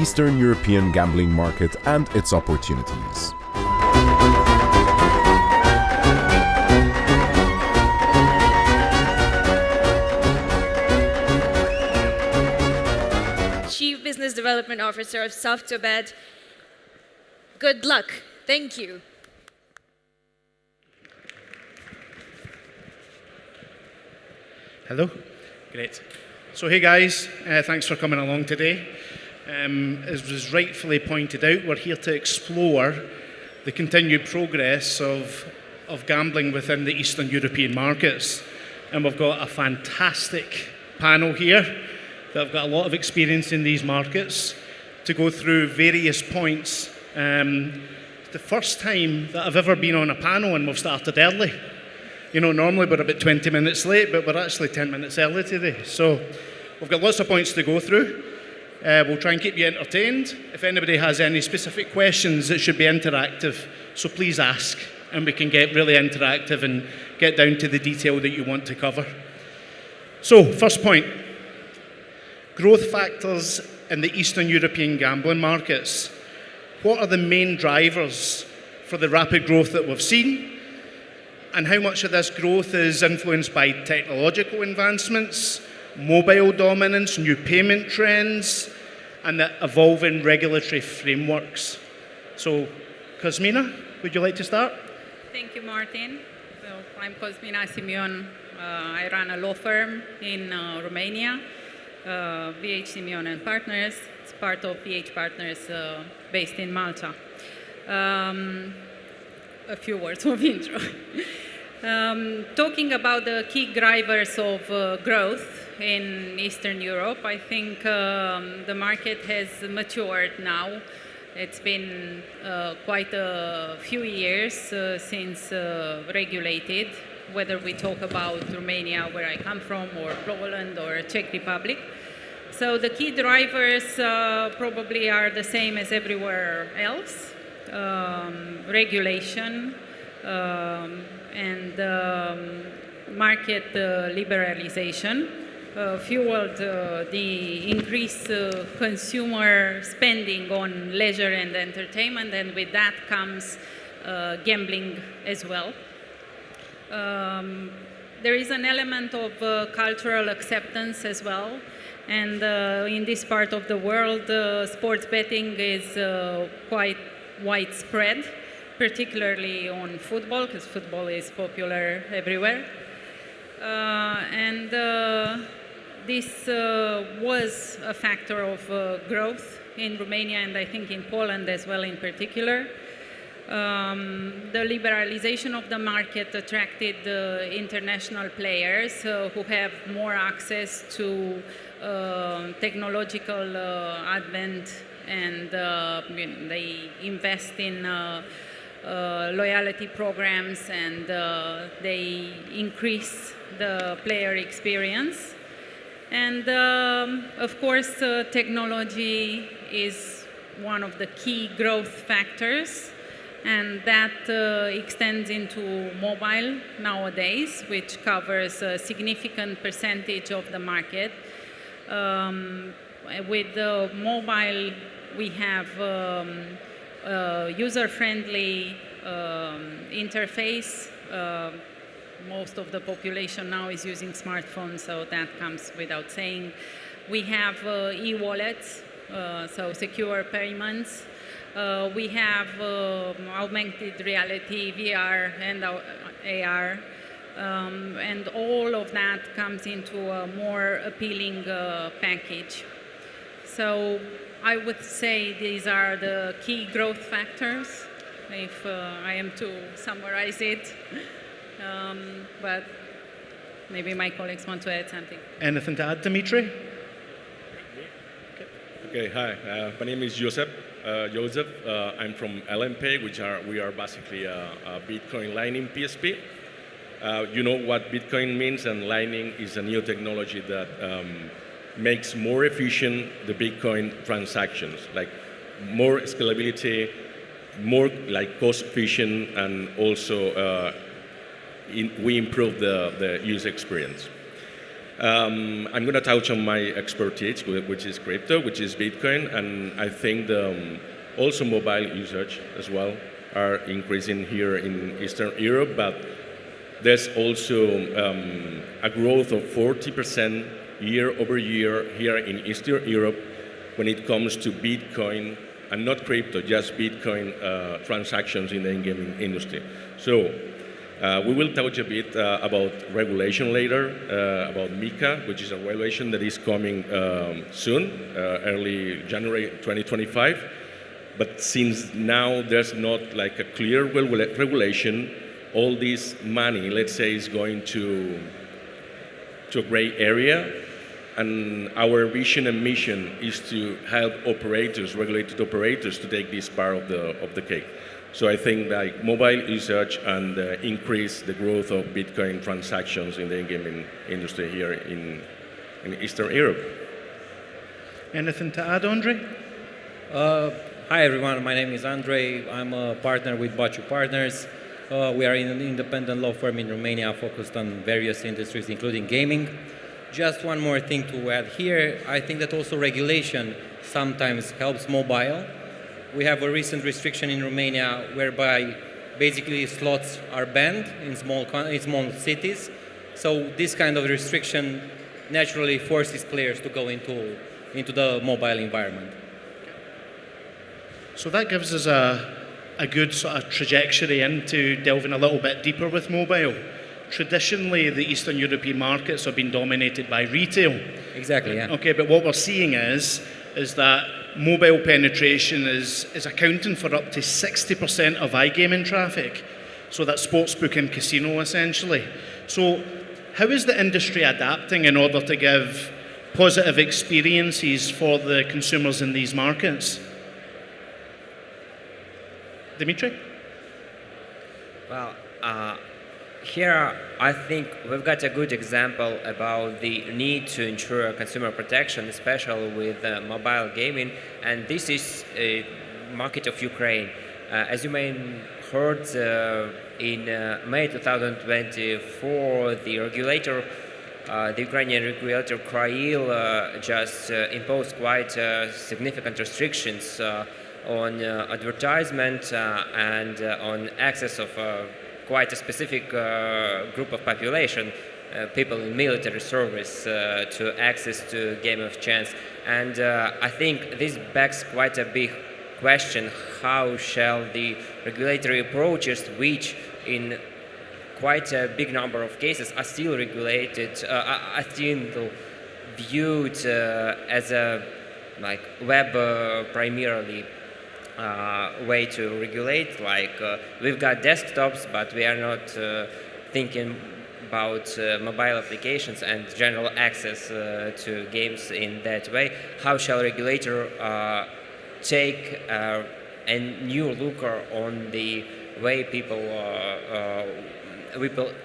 Eastern European gambling market and its opportunities. Chief Business Development Officer of Softobet. Good luck. Thank you. Hello. Great. So hey guys, thanks for coming along today. As was rightfully pointed out, we're here to explore the continued progress of gambling within the Eastern European markets. And we've got a fantastic panel here that have got a lot of experience in these markets to go through various points. The first time that I've ever been on a panel and we've started early. You know, normally we're about 20 minutes late, but we're actually 10 minutes early today. So we've got lots of points to go through. We'll try and keep you entertained. If anybody has any specific questions, it should be interactive. So please ask, and we can get really interactive and get down to the detail that you want to cover. So, first point, growth factors in the Eastern European gambling markets. What are the main drivers for the rapid growth that we've seen? And how much of this growth is influenced by technological advancements, mobile dominance, new payment trends, and the evolving regulatory frameworks? So, Cosmina, would you like to start? Thank you, Martin. So, I'm Cosmina Simion. I run a law firm in Romania, VH Simion and Partners. It's part of VH Partners based in Malta. A few words of intro. Talking about the key drivers of growth in Eastern Europe, I think the market has matured now. It's been quite a few years since regulated, whether we talk about Romania, where I come from, or Poland, or Czech Republic. So the key drivers probably are the same as everywhere else. Regulation and market liberalization fueled the increased consumer spending on leisure and entertainment, and with that comes gambling as well. There is an element of cultural acceptance as well, and in this part of the world, sports betting is quite widespread, particularly on football, because football is popular everywhere. This was a factor of growth in Romania, and I think in Poland as well in particular. The liberalization of the market attracted international players who have more access to technological advent, and they invest in loyalty programs, and they increase the player experience. And of course, technology is one of the key growth factors, and that extends into mobile nowadays, which covers a significant percentage of the market. With the mobile, we have user-friendly interface. Most of the population now is using smartphones, so that comes without saying. We have e-wallets, so secure payments. We have augmented reality, VR, and AR. And all of that comes into a more appealing package. So I would say these are the key growth factors, if I am to summarize it. But maybe my colleagues want to add something. Anything to add, Dmitry? Okay, hi. My name is Joseph. I'm from LMP, we are basically a Bitcoin Lightning PSP. You know what Bitcoin means, and Lightning is a new technology that makes more efficient the Bitcoin transactions, like more scalability, more like cost efficient, and also we improve the user experience. I'm going to touch on my expertise, which is crypto, which is Bitcoin, and I think also mobile usage as well are increasing here in Eastern Europe, but there's also a growth of 40% year over year here in Eastern Europe when it comes to Bitcoin, and not crypto, just Bitcoin transactions in the in-gaming industry. So we will touch a bit about regulation later, about MiCA, which is a regulation that is coming soon, early January 2025. But since now there's not like a clear regulation, all this money, let's say, is going to a gray area. And our vision and mission is to help operators, regulated operators, to take this part of the cake. So I think like mobile usage and increase the growth of Bitcoin transactions in the gaming industry here in Eastern Europe. Anything to add, Andre? Hi everyone, my name is Andre. I'm a partner with Baciu Partners. We are an independent law firm in Romania focused on various industries, including gaming. Just one more thing to add here. I think that also regulation sometimes helps mobile. We have a recent restriction in Romania whereby basically slots are banned in small cities. So this kind of restriction naturally forces players to go into the mobile environment. So that gives us a good sort of trajectory into delving a little bit deeper with mobile. Traditionally, the Eastern European markets have been dominated by retail. Exactly, yeah. Okay, but what we're seeing is that mobile penetration is accounting for up to 60% of iGaming traffic. So that's sportsbook and casino, essentially. So how is the industry adapting in order to give positive experiences for the consumers in these markets? Dmitry? Well, here I think we've got a good example about the need to ensure consumer protection, especially with mobile gaming, and this is a market of Ukraine. As you may have heard, in May 2024, the Ukrainian regulator Krail just imposed quite significant restrictions on advertisement and on access of quite a specific group of population, people in military service, to access to game of chance. And I think this begs quite a big question: how shall the regulatory approaches, which in quite a big number of cases are still regulated, are still viewed as a web primarily way to regulate, we've got desktops, but we are not thinking about mobile applications and general access to games in that way. How shall regulator take a new look on the way people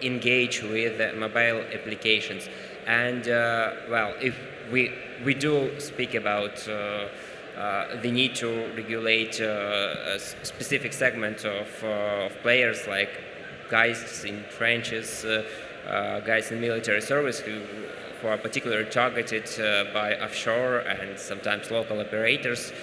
engage with mobile applications? And well, if we do speak about the need to regulate a specific segment of players, like guys in trenches, guys in military service who are particularly targeted by offshore and sometimes local operators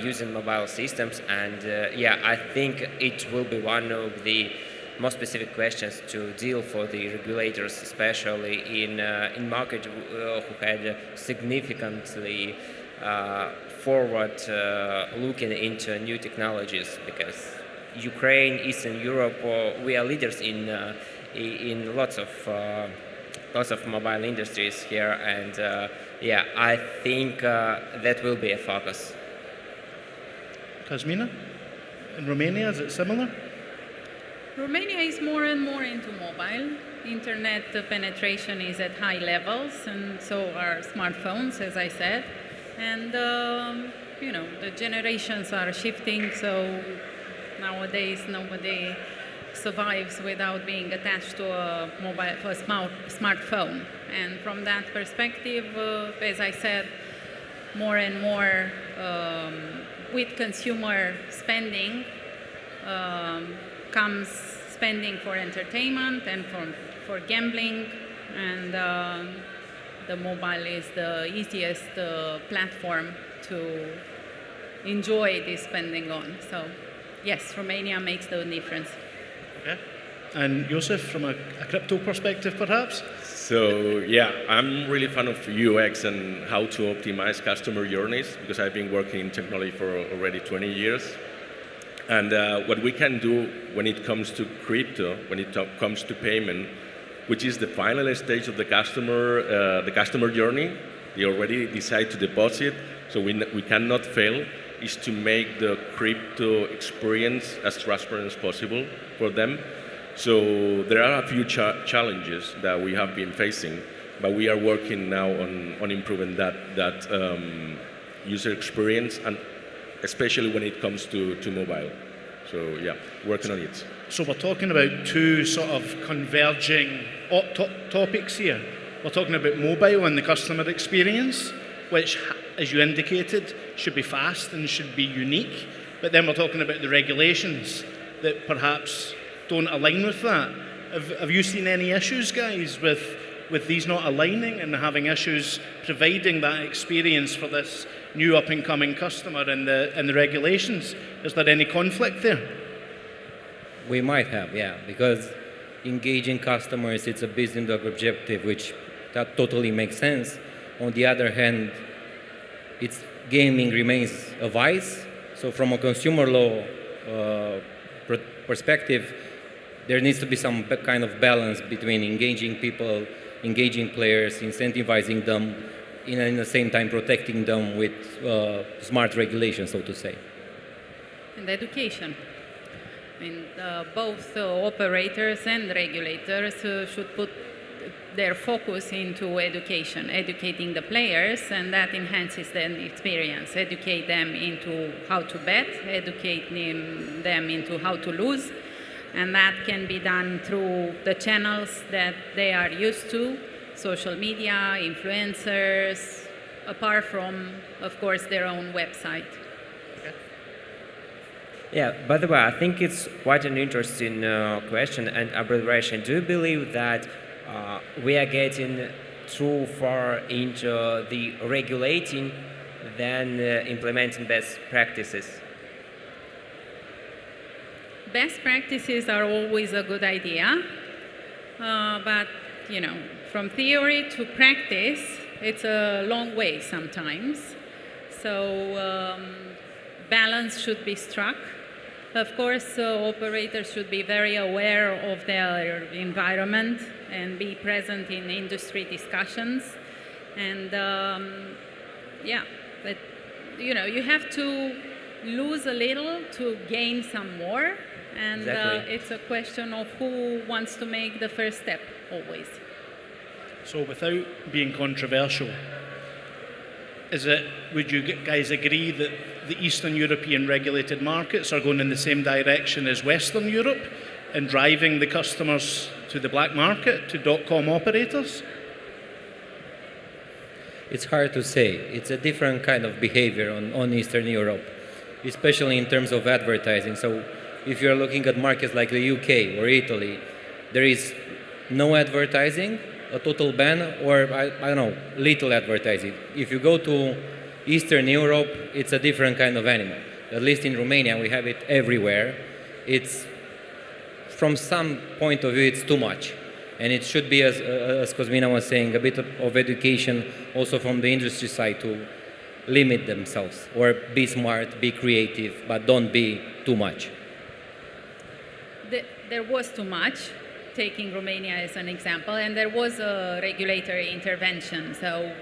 using mobile systems. And yeah, I think it will be one of the most specific questions to deal for the regulators, especially in market who had significantly forward looking into new technologies, because Ukraine, Eastern Europe, we are leaders in lots of mobile industries here, and yeah, I think that will be a focus. Kazmina? In Romania, is it similar? Romania is more and more into mobile. Internet penetration is at high levels, and so are smartphones, as I said. And, you know, the generations are shifting, so nowadays nobody survives without being attached to a smartphone. And from that perspective, as I said, more and more with consumer spending comes spending for entertainment and for gambling, and the mobile is the easiest platform to enjoy this spending on. So yes, Romania makes the difference. Okay. And Josef, from a crypto perspective, perhaps? So yeah, I'm really fan of UX and how to optimize customer journeys because I've been working in technology for already 20 years. And what we can do when it comes to crypto, when it comes to payment, which is the final stage of the customer journey, they already decide to deposit, so we cannot fail, is to make the crypto experience as transparent as possible for them. So there are a few challenges that we have been facing, but we are working now on improving that user experience, and especially when it comes to mobile. So yeah, working on it. So we're talking about two sort of converging topics here. We're talking about mobile and the customer experience, which, as you indicated, should be fast and should be unique. But then we're talking about the regulations that perhaps don't align with that. Have you seen any issues, guys, with these not aligning and having issues providing that experience for this new up-and-coming customer and the regulations? Is there any conflict there? We might have, yeah, because engaging customers, it's a business objective, which that totally makes sense. On the other hand, gaming remains a vice. So from a consumer law perspective, there needs to be some kind of balance between engaging people, engaging players, incentivizing them, in the same time protecting them with smart regulation, so to say. And education. I mean, both operators and regulators should put their focus into education, educating the players, and that enhances their experience. Educate them into how to bet, educate them into how to lose, and that can be done through the channels that they are used to, social media, influencers, apart from, of course, their own website. Yeah, by the way, I think it's quite an interesting question and observation. Do you believe that we are getting too far into the regulating than implementing best practices? Best practices are always a good idea, but from theory to practice, it's a long way sometimes. So balance should be struck. Of course, operators should be very aware of their environment and be present in industry discussions. And but you have to lose a little to gain some more. And Exactly. It's a question of who wants to make the first step, always. So without being controversial, would you guys agree that the Eastern European regulated markets are going in the same direction as Western Europe and driving the customers to the black market, to .com operators? It's hard to say. It's a different kind of behavior on Eastern Europe, especially in terms of advertising. So if you're looking at markets like the UK or Italy, there is no advertising, a total ban, or I don't know, little advertising. If you go to Eastern Europe, it's a different kind of animal. At least in Romania, we have it everywhere. It's, from some point of view, it's too much. And it should be, as Cosmina was saying, a bit of education also from the industry side to limit themselves, or be smart, be creative, but don't be too much. There was too much, taking Romania as an example, and there was a regulatory intervention. So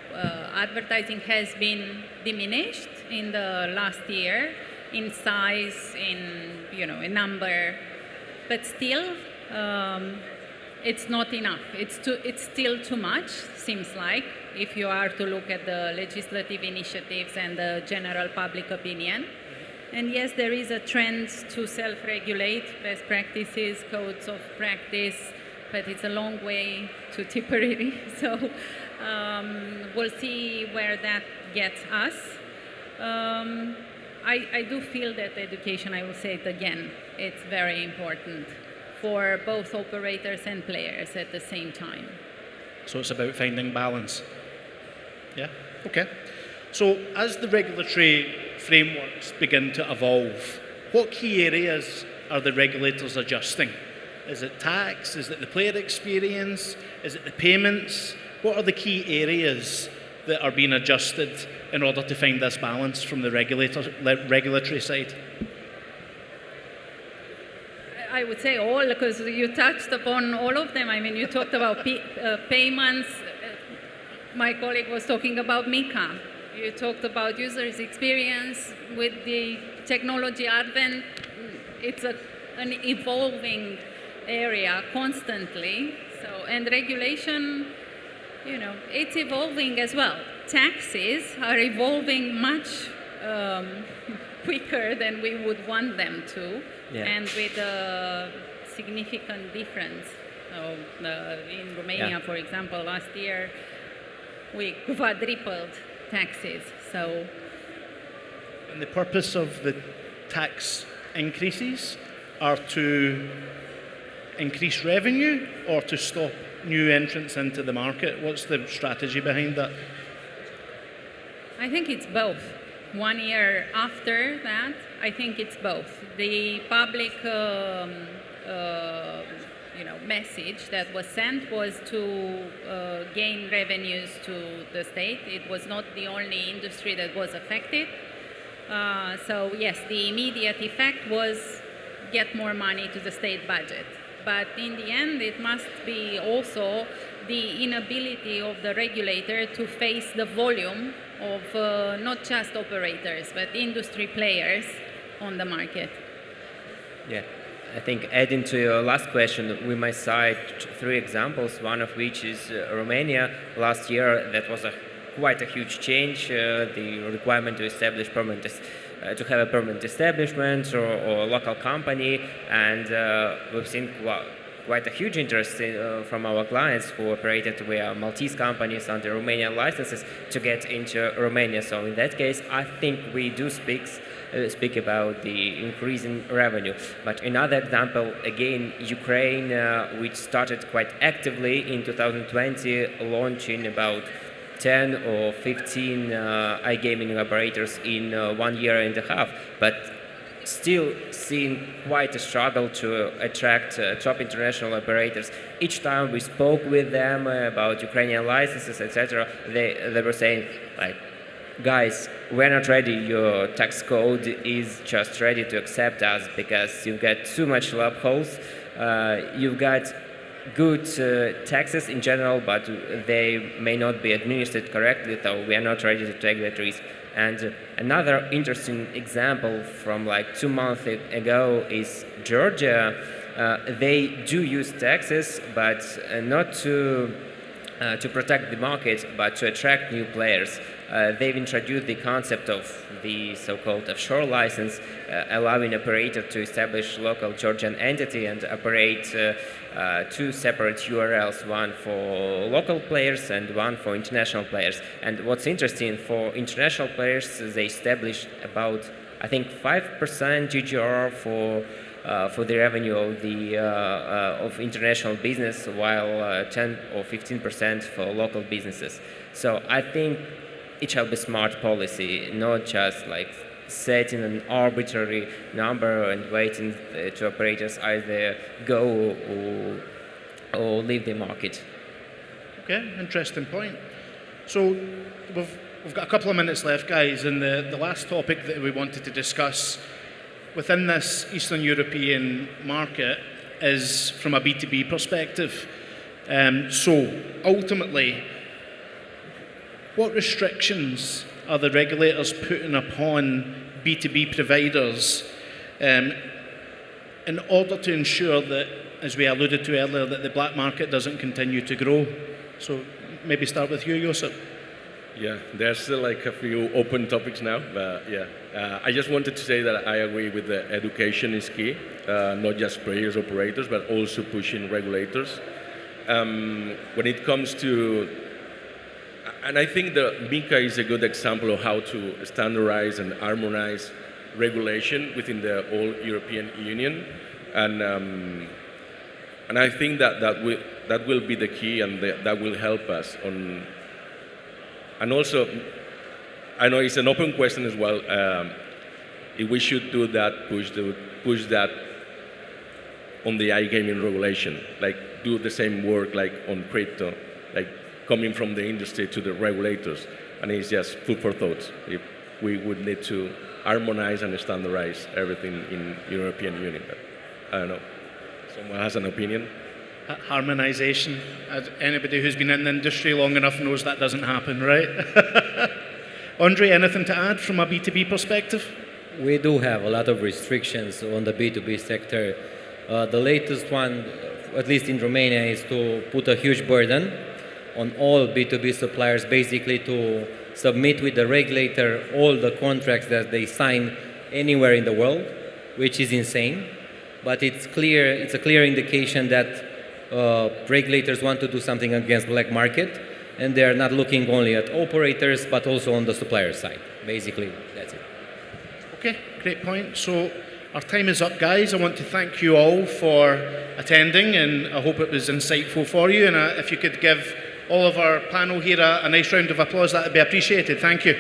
advertising has been diminished in the last year in size, in number, but still it's not enough. It's still too much, seems like, if you are to look at the legislative initiatives and the general public opinion. And yes, there is a trend to self-regulate best practices, codes of practice, but it's a long way to Tipperary. So we'll see where that gets us. I do feel that education, I will say it again, it's very important for both operators and players at the same time. So it's about finding balance. Yeah, okay. So as the regulatory frameworks begin to evolve, what key areas are the regulators adjusting? Is it tax? Is it the player experience? Is it the payments? What are the key areas that are being adjusted in order to find this balance from the regulatory side? I would say all, because you touched upon all of them. I mean, you talked about payments. My colleague was talking about Mika. You talked about users' experience with the technology advent. It's an evolving area constantly. So, and regulation, it's evolving as well. Taxes are evolving much quicker than we would want them to, and with a significant difference. So, in Romania, for example, last year we quadrupled taxes. So, and the purpose of the tax increases are to increase revenue or to stop new entrants into the market? What's the strategy behind that? I think it's both. 1 year after that, I think it's both. The public message that was sent was to gain revenues to the state. It was not the only industry that was affected. So yes, the immediate effect was get more money to the state budget. But in the end, it must be also the inability of the regulator to face the volume of not just operators, but industry players on the market. Yeah. I think adding to your last question, we might cite 3 examples, one of which is Romania. Last year, that was quite a huge change, the requirement to establish to have a permanent establishment or a local company, and we've seen quite a huge interest from our clients who operated via Maltese companies under Romanian licenses to get into Romania. So in that case, I think we do speak about the increase in revenue. But another example, again, Ukraine, which started quite actively in 2020, launching about 10 or 15 iGaming operators in 1 year and a half, but still seeing quite a struggle to attract top international operators. Each time we spoke with them about Ukrainian licenses, etc., they were saying, like, guys, we're not ready. Your tax code is just ready to accept us because you've got too much loopholes. You've got good taxes in general, but they may not be administered correctly, so we are not ready to take that risk. And another interesting example from like 2 months ago is Georgia. They do use taxes, but not to protect the market, but to attract new players. They've introduced the concept of the so-called offshore license, allowing operator to establish local Georgian entity and operate 2 separate URLs, one for local players and one for international players. And what's interesting, for international players, they established about, I think, 5% GGR for the revenue of international business, while 10 or 15% for local businesses. So I think it shall be smart policy, not just like setting an arbitrary number and waiting to operators either go or leave the market. Okay, interesting point. So we've got a couple of minutes left, guys, and the last topic that we wanted to discuss within this Eastern European market is from a B2B perspective. So ultimately, what restrictions are the regulators putting upon B2B providers in order to ensure that, as we alluded to earlier, that the black market doesn't continue to grow? So maybe start with you, Josip. Yeah, there's still like a few open topics now, but yeah. I just wanted to say that I agree with the education is key, not just players, operators, but also pushing regulators. When it comes to, and I think that Mika is a good example of how to standardize and harmonize regulation within the whole European Union, and I think that will be the key, and that will help us And also, I know it's an open question as well. If we should do that, push that on the iGaming regulation, like do the same work like on crypto, like coming from the industry to the regulators. And it's just food for thought. If we would need to harmonize and standardize everything in European Union. But I don't know. Someone has an opinion? Harmonization. Anybody who's been in the industry long enough knows that doesn't happen, right? Andre, anything to add from a B2B perspective? We do have a lot of restrictions on the B2B sector. The latest one, at least in Romania, is to put a huge burden on all B2B suppliers, basically to submit with the regulator all the contracts that they sign anywhere in the world, which is insane. But it's a clear indication that regulators want to do something against black market, and they're not looking only at operators, but also on the supplier side. Basically, that's it. Okay, great point. So our time is up, guys. I want to thank you all for attending, and I hope it was insightful for you. And if you could give all of our panel here a nice round of applause, that would be appreciated. Thank you.